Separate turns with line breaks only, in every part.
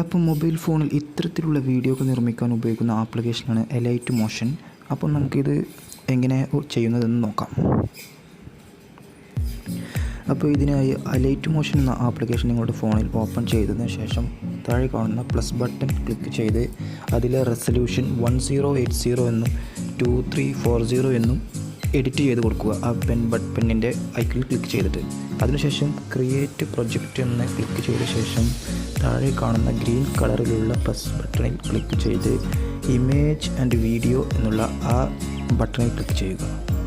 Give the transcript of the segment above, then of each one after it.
അപ്പോൾ മൊബൈൽ ഫോണിൽ ഇത്തരത്തിലുള്ള വീഡിയോകൾ നിർമ്മിക്കാൻ ഉപയോഗിക്കുന്ന ആപ്ലിക്കേഷനാണ് എലൈറ്റ് മോഷൻ. അപ്പോൾ നമുക്കിത് എങ്ങനെ ചെയ്യുന്നതെന്ന് നോക്കാം. അപ്പോൾ ഇതിനായി അലൈറ്റ് മോഷൻ എന്ന ആപ്ലിക്കേഷൻ നിങ്ങളുടെ ഫോണിൽ ഓപ്പൺ ചെയ്തതിന് ശേഷം താഴെ കാണുന്ന പ്ലസ് ബട്ടൺ ക്ലിക്ക് ചെയ്ത് അതിലെ റെസൊല്യൂഷൻ 1080 എന്നും 2340 എന്നും എഡിറ്റ് ചെയ്ത് കൊടുക്കുക. ആ പെന്നിൻ്റെ ഐക്കണിൽ ക്ലിക്ക് ചെയ്തിട്ട് അതിനുശേഷം ക്രിയേറ്റ് പ്രൊജക്റ്റ് എന്ന് ക്ലിക്ക് ചെയ്ത ശേഷം താഴെ കാണുന്ന ഗ്രീൻ കളറിലുള്ള പ്ലസ് ബട്ടണിൽ ക്ലിക്ക് ചെയ്ത് ഇമേജ് ആൻഡ് വീഡിയോ എന്നുള്ള ആ ബട്ടണിൽ ക്ലിക്ക് ചെയ്യുക.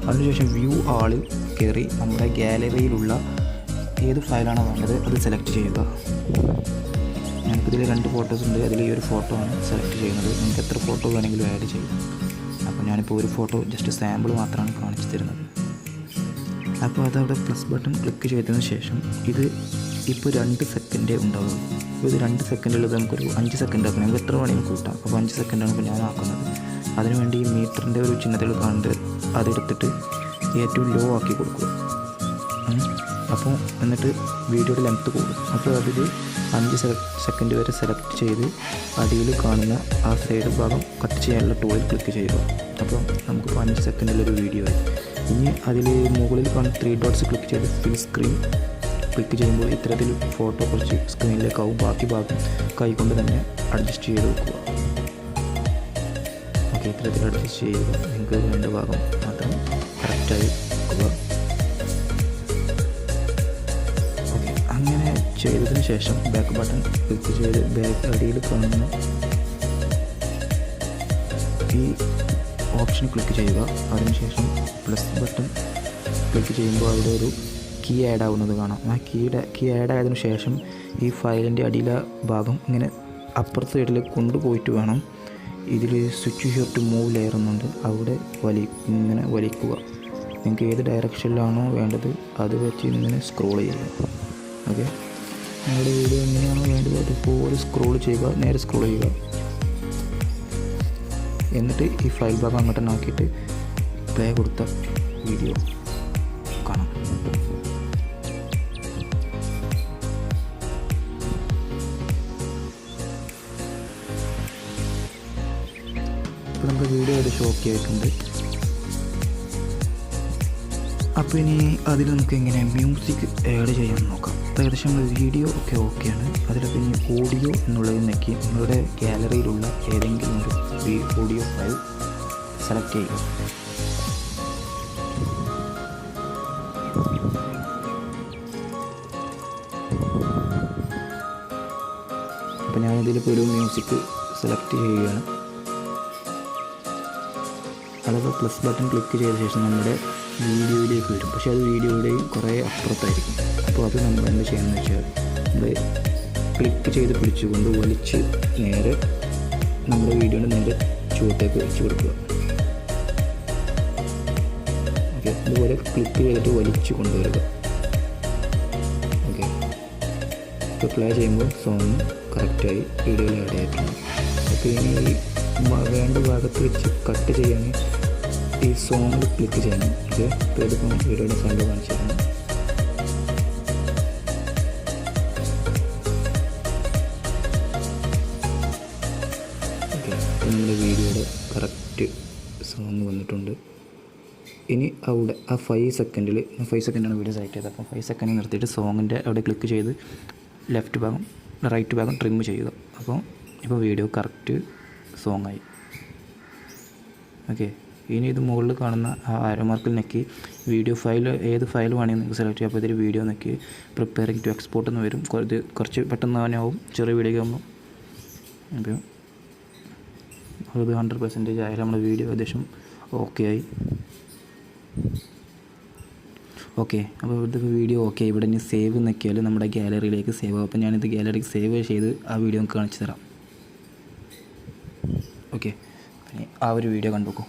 അതിനുശേഷം വ്യൂ ആളിൽ കയറി നമ്മുടെ ഗാലറിയിലുള്ള ഏത് ഫയലാണോ വേണ്ടത് അത് സെലക്ട് ചെയ്യുക. ഞങ്ങൾക്കിതിൽ 2 ഫോട്ടോസ് ഉണ്ട്. അതിൽ ഈ ഒരു ഫോട്ടോ ആണ് സെലക്ട് ചെയ്യുന്നത്. നിങ്ങൾക്ക് എത്ര ഫോട്ടോ വേണമെങ്കിലും ആഡ് ചെയ്യും. അപ്പോൾ ഞാനിപ്പോൾ ഒരു ഫോട്ടോ ജസ്റ്റ് സാമ്പിൾ മാത്രമാണ് കാണിച്ചു തരുന്നത്. അപ്പോൾ അതവിടെ പ്ലസ് ബട്ടൺ ക്ലിക്ക് ചെയ്തതിന് ശേഷം ഇത് ഇപ്പോൾ 2 സെക്കൻഡേ ഉണ്ടാവുള്ളൂ. അപ്പോൾ ഇത് 2 സെക്കൻഡുള്ളത് നമുക്കൊരു 5 സെക്കൻഡ് ആക്കണം. നമുക്ക് എത്ര വേണമെങ്കിലും കൂട്ടാം. അപ്പോൾ 5 സെക്കൻഡാണ് ഇപ്പോൾ ഞാൻ ആക്കുന്നത്. അതിനുവേണ്ടി ഈ മീറ്ററിൻ്റെ ഒരു ചിഹ്നത്തിൽ കണ്ട് അതെടുത്തിട്ട് ഏറ്റവും ലോ ആക്കി കൊടുക്കുക. അപ്പോൾ എന്നിട്ട് വീഡിയോയുടെ ലെങ്ത്ത് കൂടും. അപ്പോൾ അതിൽ 5 സെക്കൻഡ് വരെ സെലക്ട് ചെയ്ത് അടിയിൽ കാണുന്ന ആ സൈഡ് ഭാഗം കട്ട് ചെയ്യാനുള്ള ടൂളിൽ ക്ലിക്ക് ചെയ്യുക. അപ്പോൾ നമുക്കിപ്പോൾ 5 സെക്കൻഡിലൊരു വീഡിയോ ആയി. ഇനി അതിൽ മുകളിൽ കാണുന്ന 3 ഡോട്ട്സ് ക്ലിക്ക് ചെയ്ത് ഫിൽ സ്ക്രീൻ ക്ലിക്ക് ചെയ്യുമ്പോൾ ഇത്തരത്തിൽ ഫോട്ടോ കുറച്ച് സ്ക്രീനിലേക്കാവും. ബാക്കി ഭാഗം കൈകൊണ്ട് തന്നെ അഡ്ജസ്റ്റ് ചെയ്ത് വെക്കുക. ഓക്കെ, ഇത്തരത്തിൽ അഡ്ജസ്റ്റ് ചെയ്യുക. നിങ്ങൾക്ക് 2 ഭാഗം മാത്രം കറക്റ്റായി വെക്കുക. ഓക്കെ, അങ്ങനെ ചെയ്തതിന് ശേഷം ബാക്ക് ബട്ടൺ ക്ലിക്ക് ചെയ്ത് ബാക്ക് അടിയിൽ കാണുന്ന ഈ ഓപ്ഷൻ ക്ലിക്ക് ചെയ്യുക. അതിനുശേഷം പ്ലസ് ബട്ടൺ ക്ലിക്ക് ചെയ്യുമ്പോൾ അവിടെ ഒരു കീ ആഡ് ആവുന്നത് കാണാം. ആ കീ ആഡ് ആയതിനു ശേഷം ഈ ഫയലിൻ്റെ അടിയിലെ ഭാഗം ഇങ്ങനെ അപ്പുറത്തെ സൈഡിലേക്ക് കൊണ്ടുപോയിട്ട് വേണം ഇതിൽ switch here to move layer എന്നുണ്ട്. അവിടെ ഇങ്ങനെ വലിക്കുക. നിങ്ങൾക്ക് ഏത് ഡയറക്ഷനിലാണോ വേണ്ടത് അത് വെച്ച് ഇങ്ങനെ സ്ക്രോൾ ചെയ്യുക. ഓക്കെ, നിങ്ങളുടെ വീഡിയോ എങ്ങനെയാണോ വേണ്ടത് അതുപോലെ സ്ക്രോൾ ചെയ്യുക. നേരെ സ്ക്രോൾ ചെയ്യുക. എന്നിട്ട് ഈ ഫയൽ ഭാഗം അങ്ങോട്ട് നോക്കിയിട്ട് പ്ലേ കൊടുത്ത വീഡിയോ കാണാം. ഇപ്പോൾ നമുക്ക് വീഡിയോ ഏകദേശം ഓക്കെ ആയിട്ടുണ്ട്. അപ്പോൾ ഇനി അതിൽ നമുക്ക് എങ്ങനെ മ്യൂസിക് ആഡ് ചെയ്യാൻ നോക്കാം. അപ്പോൾ ഏകദേശം നമ്മൾ വീഡിയോ ഒക്കെ ഓക്കെയാണ്. അതിലൊക്കെ ഇനി ഓഡിയോ എന്നുള്ളത് നോക്കി നിങ്ങളുടെ ഗാലറിയിലുള്ള ഏതെങ്കിലും ഒരു ഓഡിയോ ഫയൽ സെലക്ട് ചെയ്യുക. അപ്പോൾ ഞാനിതിലിപ്പോൾ ഒരു മ്യൂസിക് സെലക്ട് ചെയ്യുകയാണ്. അതൊക്കെ പ്ലസ് ബട്ടൺ ക്ലിക്ക് ചെയ്ത ശേഷം നമ്മുടെ വീഡിയോയിലേക്ക് വരും. പക്ഷേ അത് വീഡിയോയുടെയും കുറേ അപ്പുറത്തായിരിക്കും. അപ്പോൾ അത് നമ്മൾ എന്ത് ചെയ്യണമെന്ന് വെച്ചാൽ നമ്മൾ ക്ലിക്ക് ചെയ്ത് പിടിച്ചുകൊണ്ട് വലിച്ച് നേരെ നമ്മുടെ വീഡിയോയുടെ നേരെ ചുവട്ടേക്ക് വെച്ച് കൊടുക്കുക. ഓക്കെ, അതുപോലെ ക്ലിക്ക് ചെയ്തിട്ട് വലിച്ച് കൊണ്ടുവരിക. ഓക്കെ, ഇപ്പോൾ പ്ലേ ചെയ്യുമ്പോൾ സോങ് കറക്റ്റായി വീഡിയോയിൽ ആഡ് ആയിട്ടുണ്ട്. അപ്പോൾ ഇനി വേണ്ട ഭാഗത്ത് വെച്ച് കട്ട് ചെയ്യാൻ ഈ സോങ്ങിൽ ക്ലിക്ക് ചെയ്യണം. ഓക്കെ, ഇപ്പോൾ ഇതിപ്പോൾ വീഡിയോയുടെ സാമ്പിൾ കാണിച്ചു തരാം. ഓക്കെ, നമ്മുടെ വീഡിയോയുടെ കറക്റ്റ് സോങ് വന്നിട്ടുണ്ട്. ഇനി അവിടെ ആ 5 സെക്കൻഡാണ് വീഡിയോ സെലക്ട് ചെയ്തത്. അപ്പോൾ 5 സെക്കൻഡ് നിർത്തിയിട്ട് സോങ്ങിൻ്റെ അവിടെ ക്ലിക്ക് ചെയ്ത് ലെഫ്റ്റ് ഭാഗം റൈറ്റ് ഭാഗം ട്രിം ചെയ്യുക. ഇപ്പോൾ വീഡിയോ കറക്റ്റ് സോങ്ങായി. ഓക്കെ, ഇനി ഇത് മുകളിൽ കാണുന്ന ആ ആരോ മാർക്കിൽ ഞെക്കി വീഡിയോ ഫയൽ ഏത് ഫയൽ വേണമെങ്കിൽ നിങ്ങൾക്ക് സെലക്ട് ചെയ്യാം. അപ്പോൾ ഇതിൽ വീഡിയോ ഞെക്കി പ്രിപ്പയറിംഗ് ടു എക്സ്പോർട്ട് എന്ന് വരും. കുറച്ച് പെട്ടെന്ന് തന്നെ ആവും ചെറിയ വീഡിയോ ആകുമ്പോൾ. അപ്പോൾ അത് 100% ആയാലും നമ്മുടെ വീഡിയോ ഏകദേശം ഓക്കെ ആയി. ഓക്കെ, അപ്പോൾ ഇവിടുത്തെ വീഡിയോ ഓക്കെ. ഇവിടെ ഇനി സേവ് നോക്കിയാൽ നമ്മുടെ ഗാലറിയിലേക്ക് സേവ് ആവും. അപ്പോൾ ഞാനിത് ഗാലറിക്ക് സേവ് ചെയ്ത് ആ വീഡിയോ നമുക്ക് കാണിച്ചു തരാം. ഓക്കെ, ആ ഒരു വീഡിയോ കണ്ടുനോക്കൂ.